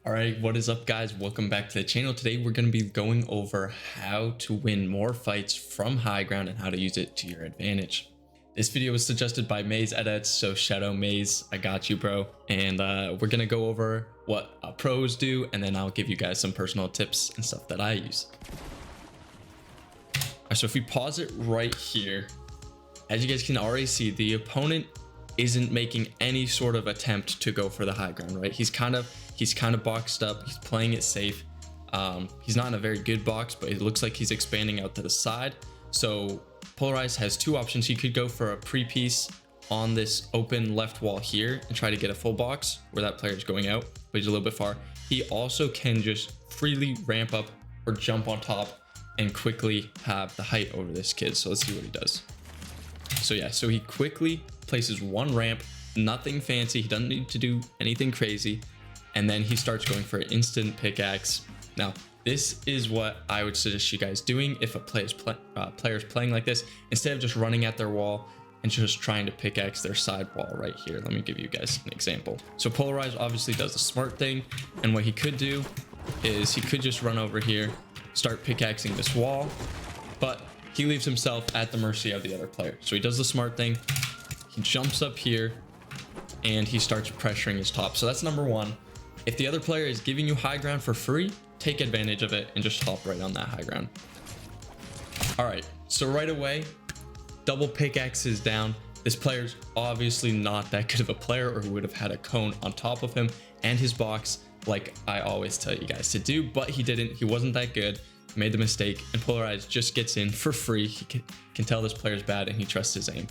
All right, what is up, guys? Welcome back to the channel. Today we're going to be going over how to win more fights from high ground and how to use it to your advantage. This video was suggested by Maze Edits, so shout out Maze, I got you, bro. And we're going to go over what pros do, and then I'll give you guys some personal tips and stuff that I use. All right, so if we pause it right here, as you guys can already see, the opponent isn't making any sort of attempt to go for the high ground, right? He's kind of boxed up. He's playing it safe. He's not in a very good box, but it looks like he's expanding out to the side. So Polarized has two options. He could go for a pre-piece on this open left wall here and try to get a full box where that player is going out, but he's a little bit far. He also can just freely ramp up or jump on top and quickly have the height over this kid. So let's see what he does. So yeah, so he quickly places one ramp, nothing fancy. He doesn't need to do anything crazy. And then he starts going for an instant pickaxe. Now, this is what I would suggest you guys doing if a player's playing like this, instead of just running at their wall and just trying to pickaxe their side wall right here. Let me give you guys an example. So Polarized obviously does the smart thing. And what he could do is he could just run over here, start pickaxing this wall, but he leaves himself at the mercy of the other player. So he does the smart thing. He jumps up here and he starts pressuring his top. So that's number one. If the other player is giving you high ground for free, take advantage of it and just hop right on that high ground. All right, so right away, double pickaxes down. This player's obviously not that good of a player, or would have had a cone on top of him and his box, like I always tell you guys to do, but he didn't. He wasn't that good, made the mistake, and Polarized just gets in for free. He can tell this player's bad and he trusts his aim.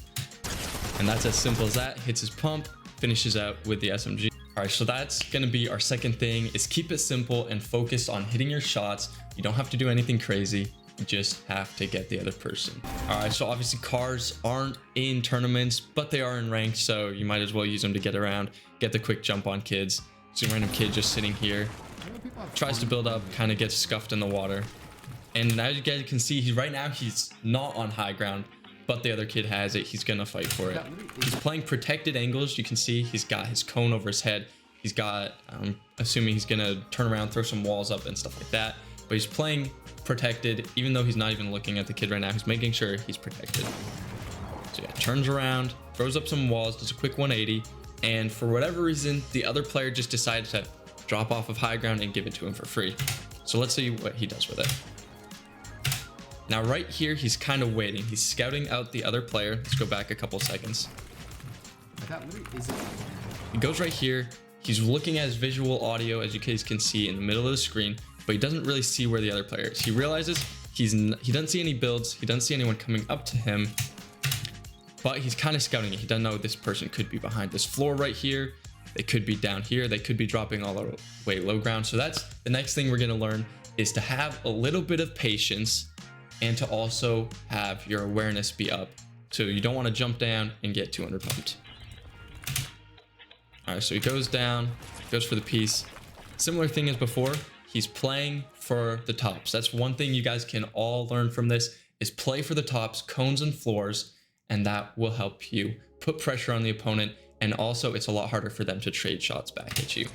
And that's as simple as that. Hits his pump, finishes out with the SMG. All right, so that's going to be our second thing, is keep it simple and focus on hitting your shots. You don't have to do anything crazy. You just have to get the other person. All right, so obviously cars aren't in tournaments, but they are in ranked, so you might as well use them to get around, get the quick jump on kids. Some random kid just sitting here, tries to build up, kind of gets scuffed in the water. And as you guys can see, right now he's not on high ground, but the other kid has it. He's gonna fight for it. He's playing protected angles. You can see he's got his cone over his head. He's got, assuming he's gonna turn around, throw some walls up and stuff like that, but he's playing protected, even though he's not even looking at the kid right now. He's making sure he's protected. So yeah, turns around, throws up some walls, does a quick 180, and for whatever reason, the other player just decided to drop off of high ground and give it to him for free. So let's see what he does with it. Now right here, he's kind of waiting. He's scouting out the other player. Let's go back a couple seconds. He goes right here. He's looking at his visual audio, as you guys can see, in the middle of the screen, but he doesn't really see where the other player is. He realizes he doesn't see any builds. He doesn't see anyone coming up to him, but he's kind of scouting it. He doesn't know this person could be behind this floor right here. They could be down here. They could be dropping all the way low ground. So that's the next thing we're going to learn, is to have a little bit of patience and to also have your awareness be up. So you don't want to jump down and get 200 pumped. All right, so he goes down, goes for the piece. Similar thing as before, he's playing for the tops. That's one thing you guys can all learn from this, is play for the tops, cones and floors, and that will help you put pressure on the opponent. And also it's a lot harder for them to trade shots back at you.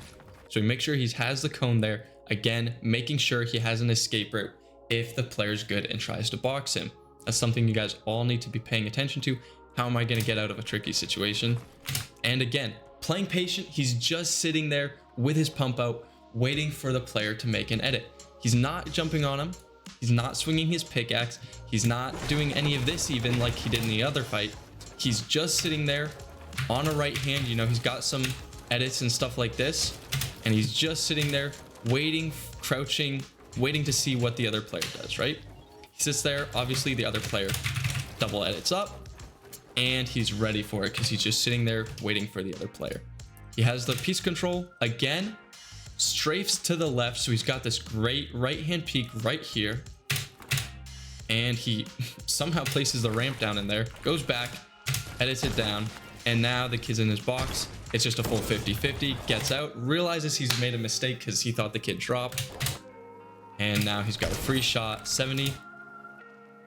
So make sure he has the cone there. Again, making sure he has an escape route if the player's good and tries to box him. That's something you guys all need to be paying attention to. How am I going to get out of a tricky situation? And again, playing patient. He's just sitting there with his pump out, waiting for the player to make an edit. He's not jumping on him. He's not swinging his pickaxe. He's not doing any of this, even like he did in the other fight. He's just sitting there on a right hand. You know, he's got some edits and stuff like this, and he's just sitting there waiting, crouching, waiting to see what the other player does, right? He sits there. Obviously the other player double edits up and he's ready for it because he's just sitting there waiting for the other player. He has the piece control again, strafes to the left. So he's got this great right hand peek right here, and he somehow places the ramp down in there, goes back, edits it down, and now the kid's in his box. It's just a full 50-50, gets out, realizes he's made a mistake because he thought the kid dropped. And now he's got a free shot, 70,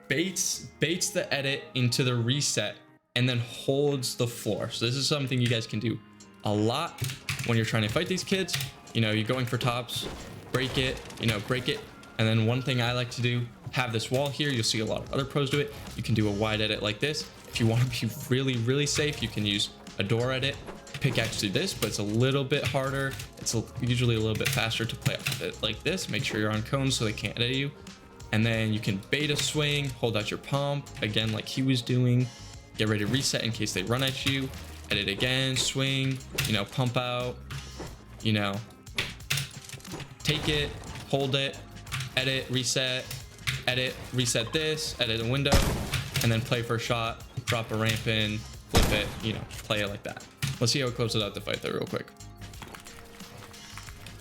baits the edit into the reset, and then holds the floor. So this is something you guys can do a lot when you're trying to fight these kids. You know, you're going for tops, break it, you know, break it. And then one thing I like to do, have this wall here. You'll see a lot of other pros do it. You can do a wide edit like this. If you want to be really, really safe, you can use a door edit. Pickaxe do this, but it's a little bit harder. It's usually a little bit faster to play off of it like this. Make sure you're on cones so they can't edit you. And then you can bait a swing, hold out your pump, again, like he was doing. Get ready to reset in case they run at you. Edit again, swing, you know, pump out, you know, take it, hold it, edit, reset this, edit a window, and then play for a shot, drop a ramp in, flip it, you know, play it like that. Let's see how it closes out the fight though real quick.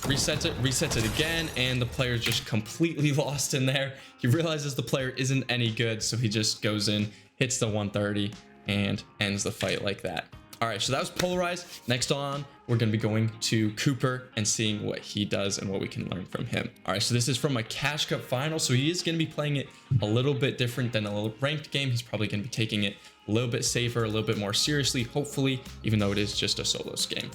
Resets it again, and the player's just completely lost in there. He realizes the player isn't any good, so he just goes in, hits the 130, and ends the fight like that. All right, so that was Polarized. Next on, we're going to be going to Cooper and seeing what he does and what we can learn from him. All right, so this is from a Cash Cup final, so he is going to be playing it a little bit different than a ranked game. He's probably going to be taking it a little bit safer, a little bit more seriously, hopefully, even though it is just a solos game.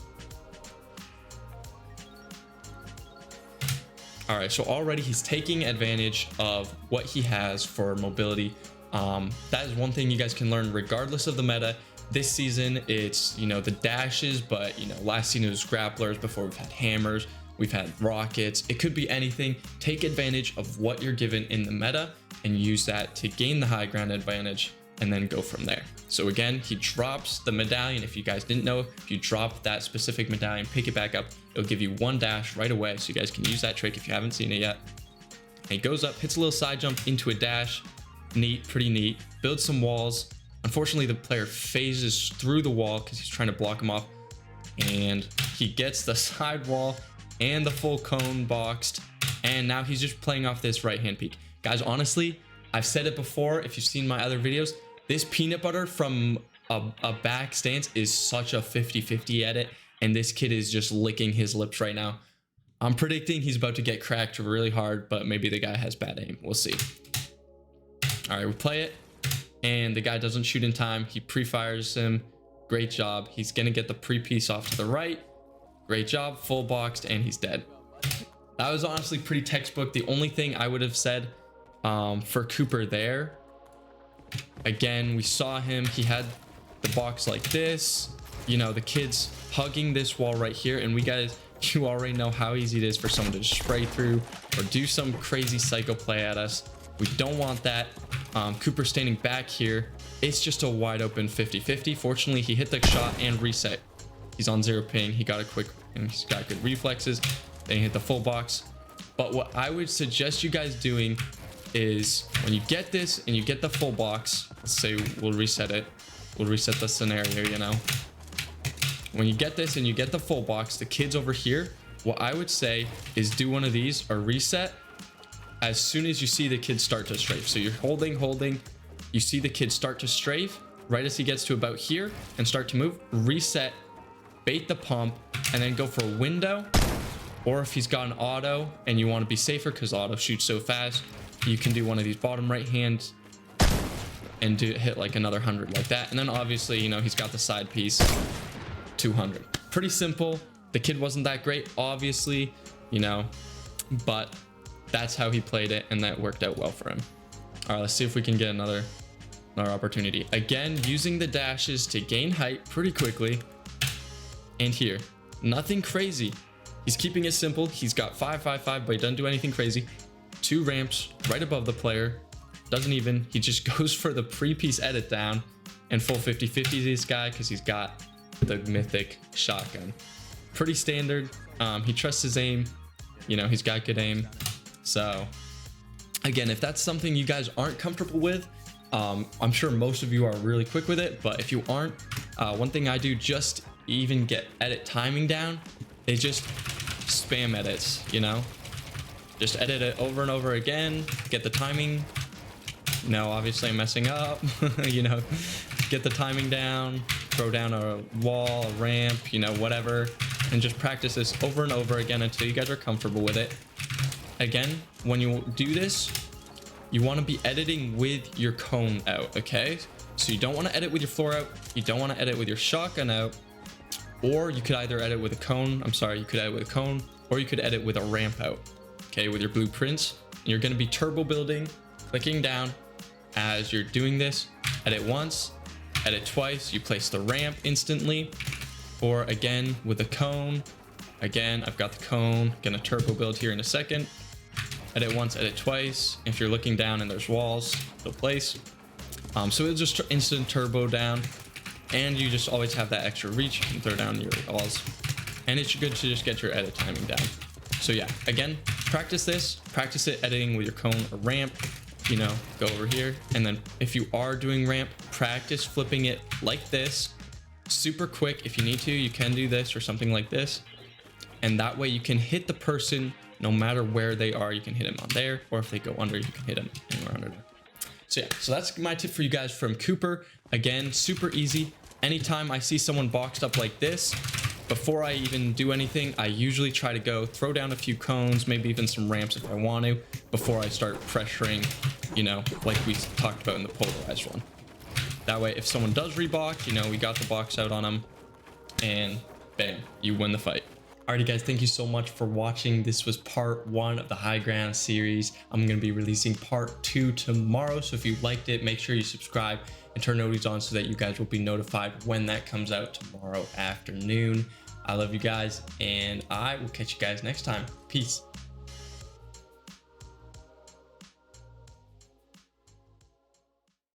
All right, so already he's taking advantage of what he has for mobility. That is one thing you guys can learn regardless of the meta. This season, it's, you know, the dashes, but, you know, last season it was grapplers. Before, we've had hammers, we've had rockets. It could be anything. Take advantage of what you're given in the meta and use that to gain the high ground advantage and then go from there. So again, he drops the medallion. If you guys didn't know, if you drop that specific medallion, pick it back up, it'll give you one dash right away. So you guys can use that trick if you haven't seen it yet. And he goes up, hits a little side jump into a dash. Neat, pretty neat. Builds some walls. Unfortunately, the player phases through the wall because he's trying to block him off, and he gets the side wall and the full cone boxed, and now he's just playing off this right hand peek. Guys, honestly, I've said it before, if you've seen my other videos, this peanut butter from a back stance is such a 50-50 edit, and this kid is just licking his lips right now. I'm predicting he's about to get cracked really hard, but maybe the guy has bad aim. We'll see. All right, we play it. And the guy doesn't shoot in time. He pre-fires him. Great job. He's gonna get the pre-piece off to the right. Great job. Full boxed, and he's dead. That was honestly pretty textbook. The only thing I would have said for Cooper there, again, we saw him. He had the box like this. You know, the kid's hugging this wall right here, and you already know how easy it is for someone to just spray through or do some crazy psycho play at us. We don't want that. Cooper standing back here. It's just a wide open 50-50. Fortunately, he hit the shot and reset. He's on 0 ping. He got a quick, and he's got good reflexes. Then he hit the full box. But what I would suggest you guys doing is when you get this and you get the full box, let's say we'll reset it. We'll reset the scenario, you know. When you get this and you get the full box, the kids over here, what I would say is do one of these or reset as soon as you see the kid start to strafe. So you're holding, you see the kid start to strafe right as he gets to about here and start to move, reset, bait the pump, and then go for a window. Or if he's got an auto and you want to be safer because auto shoots so fast, you can do one of these bottom right hands and hit like another 100 like that. And then obviously, you know, he's got the side piece, 200. Pretty simple. The kid wasn't that great, obviously, you know, but that's how he played it, and that worked out well for him. All right, let's see if we can get another opportunity. Again, using the dashes to gain height pretty quickly. And here, nothing crazy. He's keeping it simple. He's got 5-5-5, but he doesn't do anything crazy. 2 ramps right above the player. Doesn't even. He just goes for the pre-piece edit down and full 50-50 this guy because he's got the mythic shotgun. Pretty standard. He trusts his aim. You know, he's got good aim. So again, if that's something you guys aren't comfortable with, I'm sure most of you are really quick with it, but if you aren't, one thing I do just even get edit timing down is just spam edits, you know, just edit it over and over again, get the timing. No, obviously I'm messing up, you know, get the timing down, throw down a wall, a ramp, you know, whatever, and just practice this over and over again until you guys are comfortable with it. Again, when you do this, you want to be editing with your cone out, okay? So you don't want to edit with your floor out. You don't want to edit with your shotgun out. Or you could either edit with a cone. You could edit with a cone or you could edit with a ramp out. Okay, with your blueprints, you're going to be turbo building, clicking down. As you're doing this, edit once, edit twice, you place the ramp instantly. Or again with a cone, again I've got the cone, gonna turbo build here in a second. Edit once, edit twice. If you're looking down and there's walls, they'll place. So it'll just instant turbo down, and you just always have that extra reach. You can throw down your walls, and it's good to just get your edit timing down. So yeah, again, practice this, practice it editing with your cone or ramp. You know, go over here, and then if you are doing ramp, practice flipping it like this, super quick. If you need to, you can do this or something like this, and that way you can hit the person no matter where they are. You can hit them on there, or if they go under, you can hit them anywhere under there. So yeah, so that's my tip for you guys from Cooper. Again, super easy. Anytime I see someone boxed up like this, before I even do anything, I usually try to go throw down a few cones, maybe even some ramps if I want to, before I start pressuring, you know, like we talked about in the polarized one. That way, if someone does rebox, you know, we got the box out on them, and bam, you win the fight. Alrighty guys, thank you so much for watching. This was part 1 of the High Ground series. I'm going to be releasing part 2 tomorrow, so if you liked it, make sure you subscribe and turn notifications on so that you guys will be notified when that comes out tomorrow afternoon. I love you guys, and I will catch you guys next time. Peace.